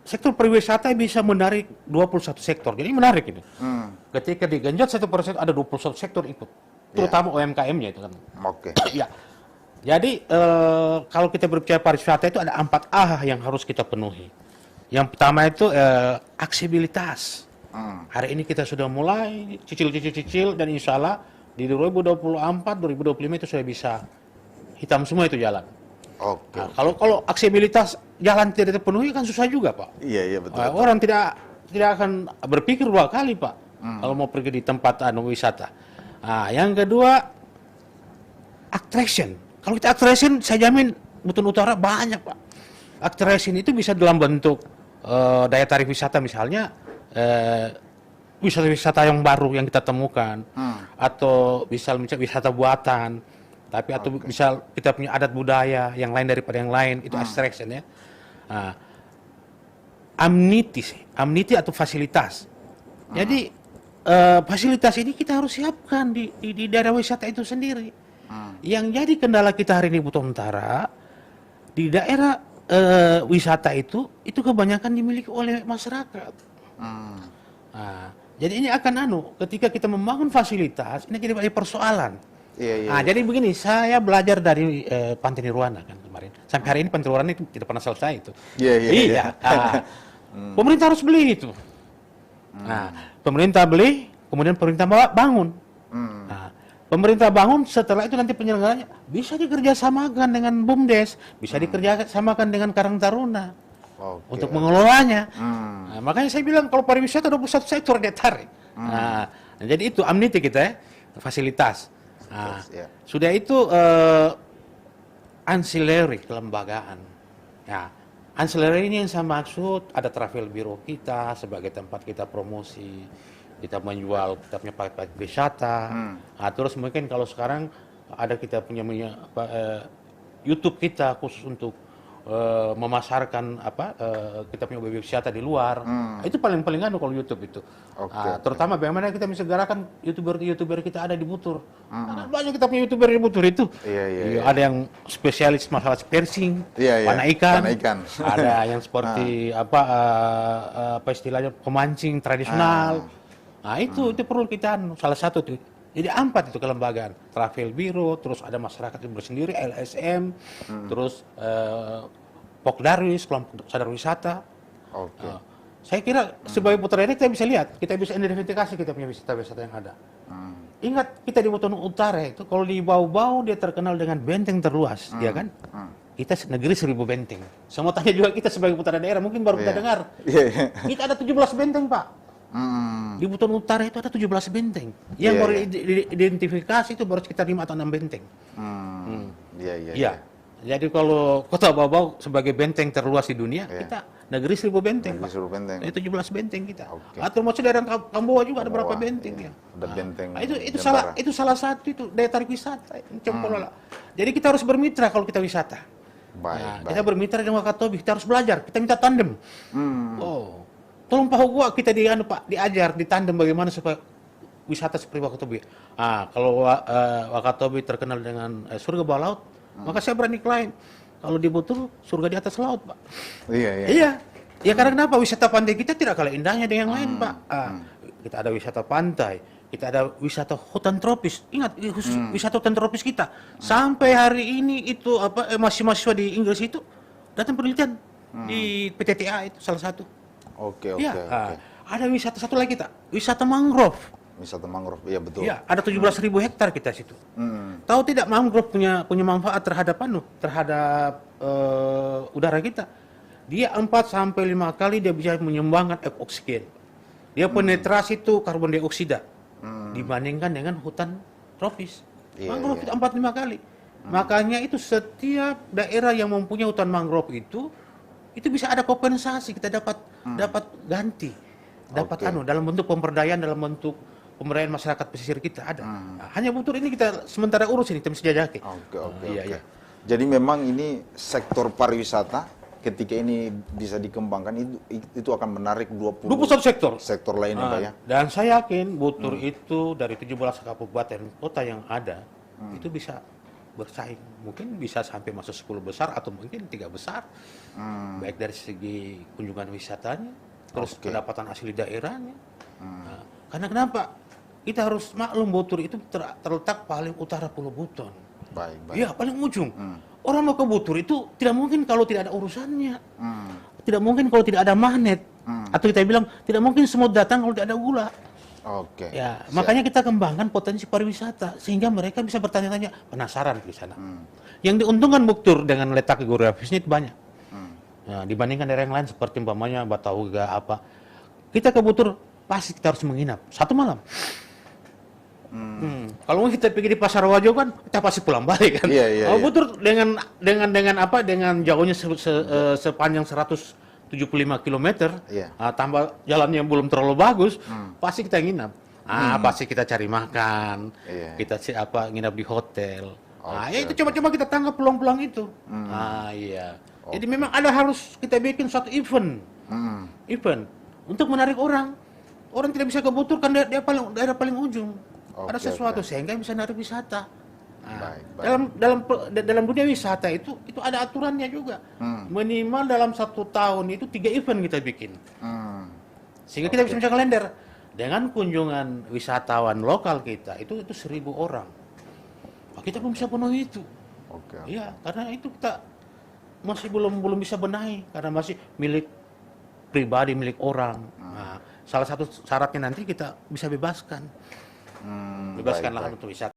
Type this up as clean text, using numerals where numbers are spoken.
sektor pariwisata bisa menarik 21 sektor. Jadi menarik ini. Ketika digenjot 1% ada 21 sektor ikut. Terutama UMKM-nya itu kan. Oke. Ya. Jadi kalau kita berbicara pariwisata itu ada 4A yang harus kita penuhi. Yang pertama itu aksibilitas. Hari ini kita sudah mulai cicil dan insya Allah di 2024, 2025 itu sudah bisa hitam semua itu jalan. Oke. Nah, kalau aksibilitas jalan tidak terpenuhi kan susah juga, Pak. Iya betul. Orang tidak akan berpikir 2 kali, Pak, kalau mau pergi di tempat wisata. Nah, yang kedua attraction. Kalau kita attraction, saya jamin Buton Utara banyak, Pak. Attraction itu bisa dalam bentuk daya tarik wisata misalnya, wisata-wisata yang baru yang kita temukan, atau bisa wisata buatan, tapi atau bisa kita punya adat budaya yang lain daripada yang lain, itu attraction ya. Nah, amenity atau fasilitas. Jadi fasilitas ini kita harus siapkan di daerah wisata itu sendiri. Yang jadi kendala kita hari ini Buton Utara, di daerah wisata itu kebanyakan dimiliki oleh masyarakat. Nah, jadi ini akan ketika kita membangun fasilitas, ini jadi banyak persoalan. Nah, jadi begini, saya belajar dari Pantai Nirwana kan kemarin. Sampai hari ini Pantai Nirwana itu tidak pernah selesai itu. Iya. Pemerintah harus beli itu. Nah, pemerintah beli, kemudian pemerintah bangun. Nah, pemerintah bangun, setelah itu nanti penyelenggaranya bisa dikerjasamakan dengan BUMDes, bisa dikerjasamakan dengan Karang Taruna untuk mengelolanya. Nah, makanya saya bilang kalau pariwisata 21 sektor dia tarik. Nah, jadi itu amenity kita ya, fasilitas. Nah, sudah itu ancillary kelembagaan. Ya, ancillary ini yang saya maksud ada travel bureau kita sebagai tempat kita promosi, kita menjual kita punya paket wisata. Nah, terus mungkin kalau sekarang ada kita punya YouTube kita khusus untuk memasarkan kita punya objek wisata di luar. Itu paling kalau YouTube itu. Terutama bagaimana kita bisa gerakan youtuber kita ada di Butur. Banyak kita punya youtuber di Butur itu. Ada yang spesialis masalah persing, panah ikan. Ada yang seperti apa istilahnya pemancing tradisional. Nah, itu perlu kita salah satu tuh. Jadi 4 itu kelembagaan, travel bureau, terus ada masyarakat yang bersendiri, LSM, terus Pokdarwis, kelompok sadar wisata. Saya kira sebagai putra daerah kita bisa lihat, kita bisa identifikasi kita punya wisata-wisata yang ada. Ingat kita di Buton Utara itu kalau di Bau-Bau dia terkenal dengan benteng terluas, ya kan? Kita negeri 1000 benteng. Saya mau tanya juga kita sebagai putra daerah mungkin baru kita dengar. Kita ada 17 benteng, Pak. Di Buton Utara itu ada 17 benteng. Yang baru diidentifikasi itu baru sekitar 5 atau 6 benteng. Iya. Jadi kalau Kota Bau-Bau sebagai benteng terluas di dunia, kita negeri 1000 benteng, Pak. 1000 benteng. Itu 17 benteng kita. Atau termasuk daerah Kamboja juga ada berapa benteng ya. Ada benteng. Itu salah satu itu daya tarik wisata. Jadi kita harus bermitra kalau kita wisata. Kita bermitra dengan Wakatobi, kita harus belajar, kita minta tandem. Tolong Pak Hugua kita diajar di tandem bagaimana supaya wisata seperti Wakatobi. Kalau Wakatobi terkenal dengan surga bawah laut, maka saya berani klaim kalau di Butur surga di atas laut, Pak. Iya. Ya karena kenapa wisata pantai kita tidak kalah indahnya dengan yang lain, Pak. Kita ada wisata pantai, kita ada wisata hutan tropis. Ingat wisata hutan tropis kita. Sampai hari ini itu mahasiswa di Inggris itu datang penelitian di PTTA itu salah satu. Ada wisata satu lagi kita, wisata mangrove. Wisata mangrove, iya betul. Iya, ada 17.000 hektar kita situ. Tahu tidak mangrove punya manfaat terhadap udara kita? Dia 4-5 kali dia bisa menyumbangkan oksigen. Dia penetrasi itu karbon dioksida dibandingkan dengan hutan tropis. Mangrove itu 4-5 kali. Makanya itu setiap daerah yang mempunyai hutan mangrove itu bisa ada kompensasi, kita dapat ganti, dalam bentuk pemberdayaan, dalam bentuk pemberdayaan masyarakat pesisir kita ada. Hanya Butur ini kita sementara urus ini, kita mesti jajaki. Jadi memang ini sektor pariwisata ketika ini bisa dikembangkan itu akan menarik 21 sektor lainnya, Pak ya. Dan saya yakin Butur itu dari 17 kabupaten kota yang ada itu bisa bersaing. Mungkin bisa sampai masuk 10 besar atau mungkin 3 besar. Baik dari segi kunjungan wisatanya, terus pendapatan asli daerahnya. Nah, karena kenapa? Kita harus maklum Butur itu terletak paling utara Pulau Buton. Baik. Iya, paling ujung. Orang mau ke Butur itu tidak mungkin kalau tidak ada urusannya. Tidak mungkin kalau tidak ada magnet. Atau kita bilang tidak mungkin semut datang kalau tidak ada gula. Oke. Ya, makanya kita kembangkan potensi pariwisata sehingga mereka bisa bertanya-tanya, penasaran di sana. Yang diuntungkan Butur dengan letak geografisnya itu banyak. Nah, dibandingkan daerah yang lain seperti umpamanya Batauga apa. Kita ke Butur pasti kita harus menginap 1 malam. Kalau kita pergi di Pasar Wajo kan kita pasti pulang balik kan. Kalau Butur dengan jauhnya sepanjang 175 km, tambah jalan yang belum terlalu bagus, pasti kita nginap. Pasti kita cari makan, kita nginap di hotel. Itu coba-coba kita tangkap peluang-peluang itu. Jadi memang harus kita bikin suatu event untuk menarik orang. Orang tidak bisa ke Butur kan dia daerah paling ujung. Ada sesuatu sehingga bisa menarik wisata. Dalam dunia wisata itu ada aturannya juga. Minimal dalam 1 tahun itu 3 event kita bikin. Sehingga kita bisa kalender. Dengan kunjungan wisatawan lokal kita itu 1.000 orang. Kita belum bisa penuhi itu. Iya, karena itu kita masih belum bisa benahi karena masih milik pribadi, milik orang. Nah, salah satu syaratnya nanti kita bisa bebaskan lahan untuk wisata.